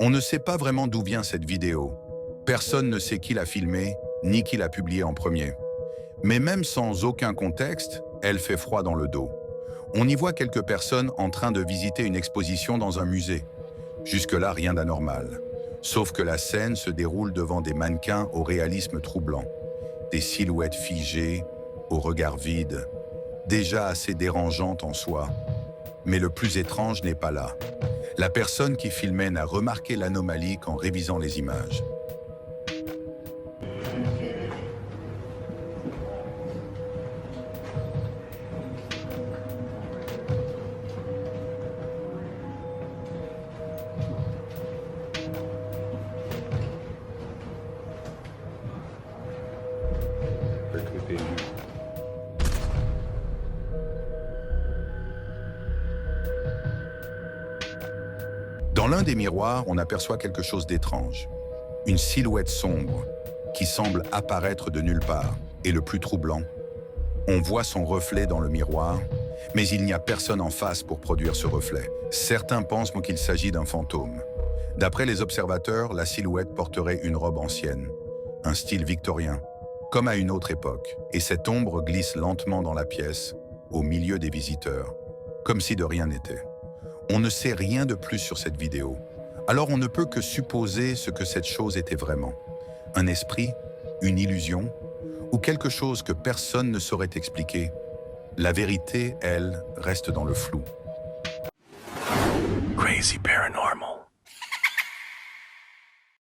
On ne sait pas vraiment d'où vient cette vidéo. Personne ne sait qui l'a filmée, ni qui l'a publiée en premier. Mais même sans aucun contexte, elle fait froid dans le dos. On y voit quelques personnes en train de visiter une exposition dans un musée. Jusque-là, rien d'anormal. Sauf que la scène se déroule devant des mannequins au réalisme troublant. Des silhouettes figées, au regard vide, déjà assez dérangeantes en soi. Mais le plus étrange n'est pas là. La personne qui filmait n'a remarqué l'anomalie qu'en révisant les images. Dans l'un des miroirs, on aperçoit quelque chose d'étrange. Une silhouette sombre qui semble apparaître de nulle part. Et le plus troublant, on voit son reflet dans le miroir, mais il n'y a personne en face pour produire ce reflet. Certains pensent qu'il s'agit d'un fantôme. D'après les observateurs, la silhouette porterait une robe ancienne, un style victorien, comme à une autre époque. Et cette ombre glisse lentement dans la pièce, au milieu des visiteurs, comme si de rien n'était. On ne sait rien de plus sur cette vidéo. Alors on ne peut que supposer ce que cette chose était vraiment. Un esprit, une illusion, ou quelque chose que personne ne saurait expliquer. La vérité, elle, reste dans le flou. Crazy Paranormal.